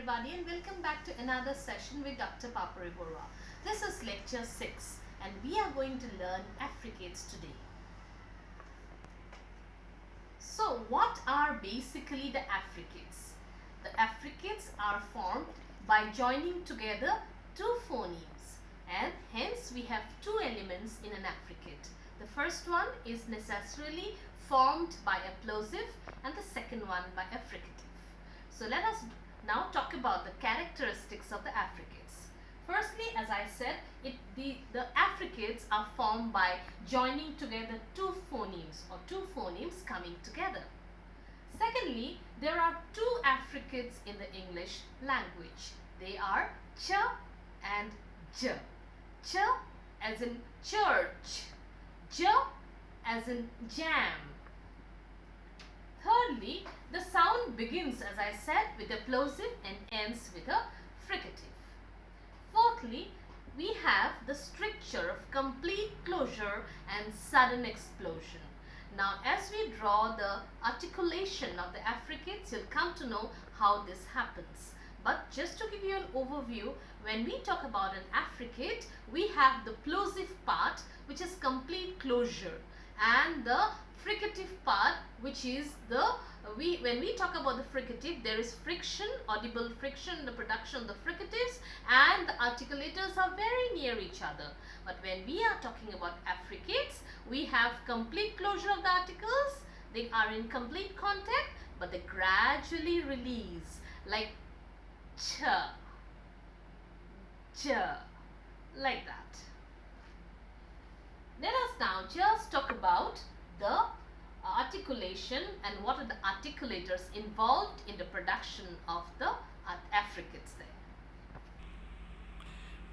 everybody, and welcome back to another session with Dr. Papori Barooah. This is lecture 6 and we are going to learn affricates today. So what are basically the affricates? The affricates are formed by joining together two phonemes, and hence we have two elements in an affricate. The first one is necessarily formed by a plosive and the second one by a fricative. So let us now talk about the characteristics of the affricates. Firstly, as I said, the affricates are formed by joining together two phonemes or two phonemes coming together. Secondly, there are two affricates in the English language. They are ch and j. Ch as in church, j as in jam. Thirdly, the sound begins, as I said, with a plosive and ends with a fricative. Fourthly, we have the stricture of complete closure and sudden explosion. Now, as we draw the articulation of the affricates, you'll come to know how this happens. But just to give you an overview, when we talk about an affricate, we have the plosive part, which is complete closure, and the fricative part, which is when we talk about the fricative, there is friction, audible friction in the production of the fricatives, and the articulators are very near each other. But when we are talking about affricates, we have complete closure of the articles. They are in complete contact, but they gradually release, like ch, like that. Let us now just talk about the articulation and what are the articulators involved in the production of the affricates there.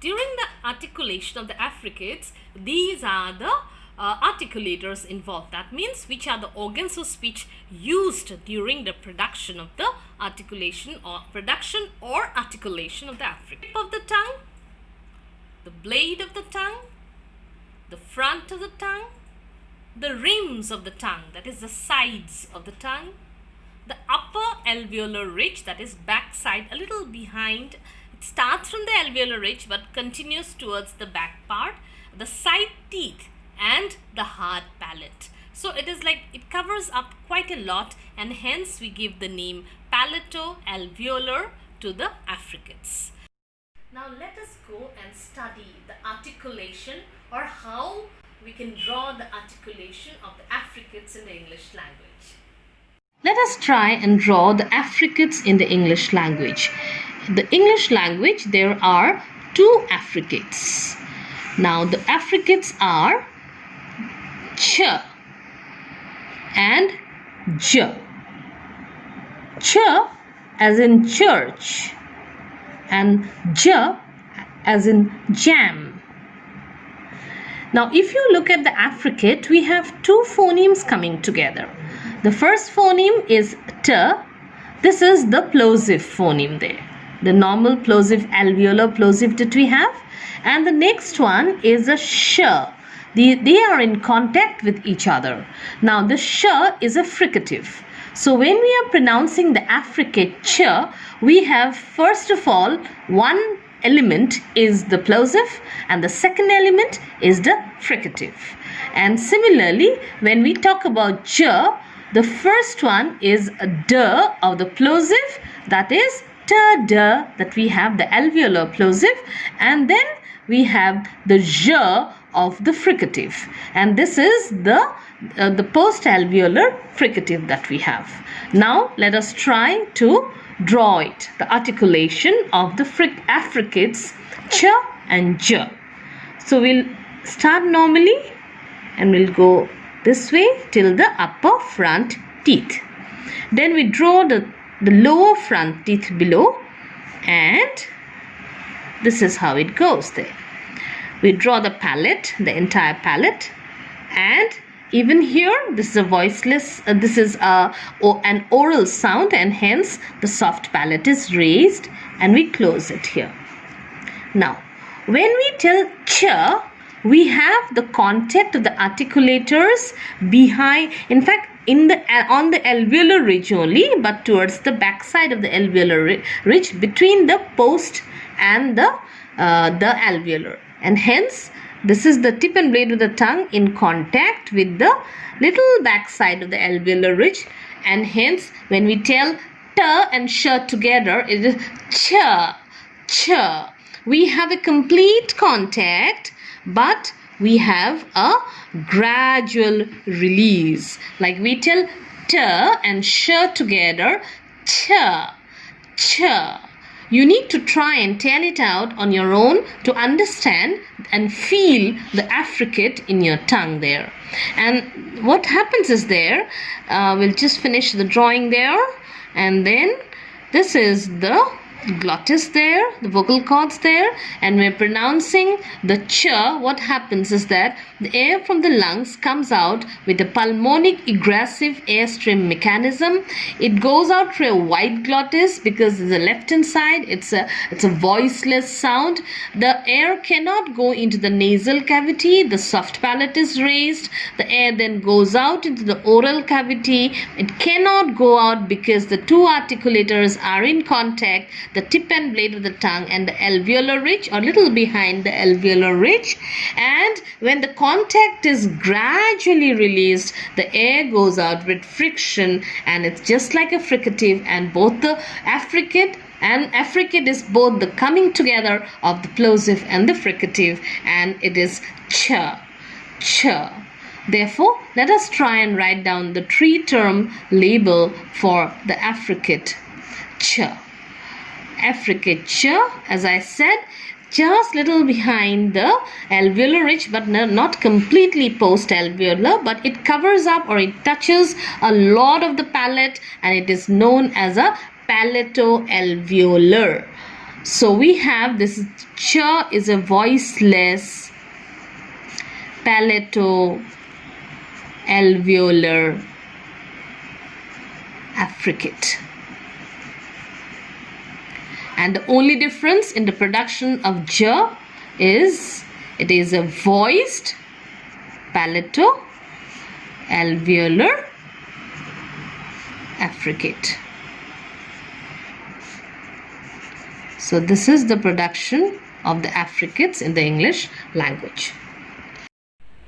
During the articulation of the affricates, these are the articulators involved. That means which are the organs of speech used during the production of the articulation or production or articulation of the affricate. Tip of the tongue, the blade of the tongue, the front of the tongue, the rims of the tongue, that is the sides of the tongue, the upper alveolar ridge, that is back side, a little behind. It starts from the alveolar ridge but continues towards the back part, the side teeth and the hard palate. So it is like it covers up quite a lot, and hence we give the name palato-alveolar to the affricates. Now let us go and study the articulation, or how we can draw the articulation of the affricates in the English language. Let us try and draw the affricates in the English language. In the English language, there are two affricates. Now the affricates are ch and j. Ch as in church and j as in jam. Now, if you look at the affricate, we have two phonemes coming together. The first phoneme is t. This is the plosive phoneme there, the normal plosive, alveolar plosive that we have. And the next one is a sh. They are in contact with each other. Now, the sh is a fricative. So, when we are pronouncing the affricate ch, we have first of all one element is the plosive and the second element is the fricative. And similarly, when we talk about j, the first one is a d of the plosive, that is t d, that we have the alveolar plosive, and then we have the j of the fricative, and this is the post-alveolar fricative that we have. Now let us try to draw it, the articulation of the affricates ch and j. So we'll start normally and we'll go this way till the upper front teeth. Then we draw the lower front teeth below, and this is how it goes there. We draw the palate, the entire palate, and even here this is a voiceless, this is an oral sound, and hence the soft palate is raised and we close it here. Now when we tell ch, we have the contact of the articulators behind, in fact, on the alveolar ridge only, but towards the back side of the alveolar ridge between the post and the alveolar, and hence this is the tip and blade of the tongue in contact with the little back side of the alveolar ridge, and hence when we tell t and sh together, it is ch, ch. We have a complete contact, but we have a gradual release. Like we tell t and sh together, ch, ch. You need to try and tell it out on your own to understand and feel the affricate in your tongue there. And what happens is there, we'll just finish the drawing there, and then this is the glottis there, the vocal cords there, and we're pronouncing the ch. What happens is that the air from the lungs comes out with a pulmonic egressive airstream mechanism. It goes out through a wide glottis because the left hand side it's a voiceless sound. The air cannot go into the nasal cavity. The soft palate is raised. The air then goes out into the oral cavity. It cannot go out because the two articulators are in contact, the tip and blade of the tongue and the alveolar ridge, or little behind the alveolar ridge. And when the contact is gradually released, the air goes out with friction, and it's just like a fricative, and both the affricate and affricate is both the coming together of the plosive and the fricative, and it is ch, ch. Therefore, let us try and write down the three-term label for the affricate ch. Affricate ch, as I said, just little behind the alveolar ridge, but not completely post-alveolar, but it covers up or it touches a lot of the palate, and it is known as a palato-alveolar. So we have this ch is a voiceless palato-alveolar affricate. And the only difference in the production of j is it is a voiced palato-alveolar affricate. So this is the production of the affricates in the English language.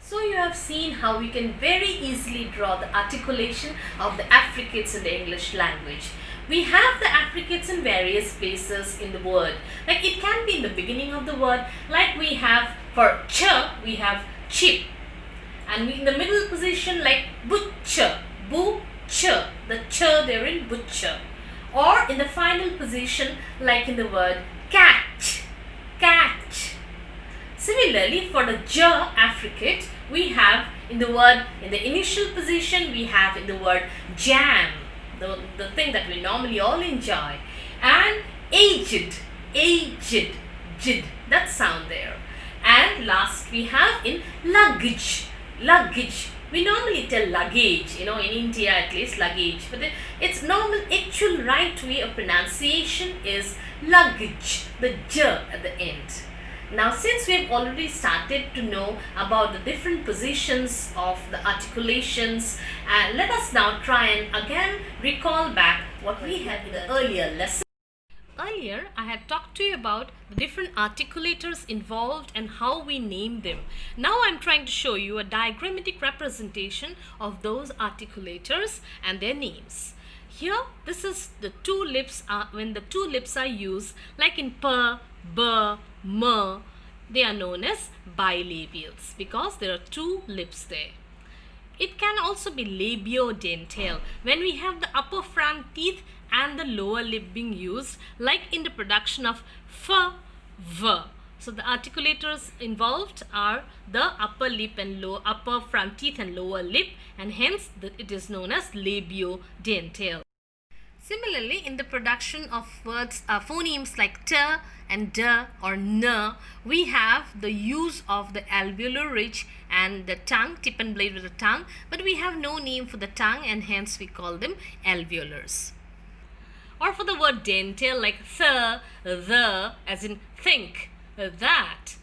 So you have seen how we can very easily draw the articulation of the affricates in the English language. We have the affricates in various places in the word. Like it can be in the beginning of the word, like we have for ch, we have chip. And in the middle position, like butcher, bu-ch, the ch there in butcher. Or in the final position, like in the word catch, catch. Similarly, for the j affricate, we have in the word, in the initial position, we have in the word jam, the thing that we normally all enjoy, and aged, jid, that sound there. And last we have in luggage, we normally tell luggage, in India at least luggage, but its normal actual right way of pronunciation is luggage, the j at the end. Now, since we have already started to know about the different positions of the articulations, let us now try and again recall back what we had in the earlier lesson. Earlier, I had talked to you about the different articulators involved and how we name them. Now I'm trying to show you a diagrammatic representation of those articulators and their names. Here, this is the two lips, when the two lips are used, like in p, b, m, they are known as bilabials because there are two lips there. It can also be labiodental when we have the upper front teeth and the lower lip being used, like in the production of f, v. So the articulators involved are the upper lip and upper front teeth and lower lip, and hence it is known as labiodental. Similarly, in the production of words, phonemes like t and d or n, we have the use of the alveolar ridge and the tongue, tip and blade of the tongue, but we have no name for the tongue, and hence we call them alveolars. Or for the word dental, like the, as in think, that.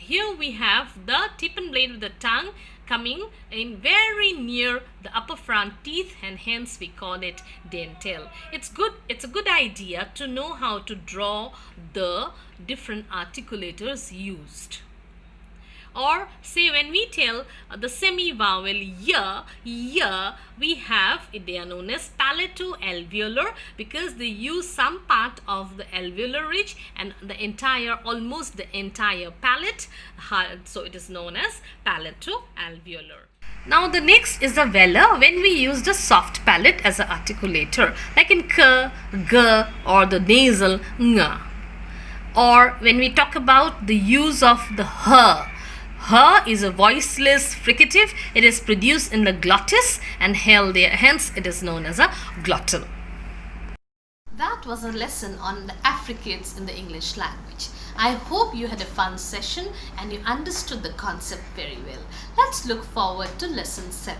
here we have the tip and blade of the tongue coming in very near the upper front teeth, and hence we call it dental. It's a good idea to know how to draw the different articulators used. Or say when we tell the semi-vowel ya, we have, they are known as palato-alveolar because they use some part of the alveolar ridge and almost the entire palate, so it is known as palato-alveolar. Now the next is the velar, when we use the soft palate as an articulator, like in k, g, or the nasal nga. Or when we talk about the use of the h is a voiceless fricative. It is produced in the glottis and hence it is known as a glottal. That was a lesson on the affricates in the English language. I hope you had a fun session and you understood the concept very well. Let's look forward to lesson 7.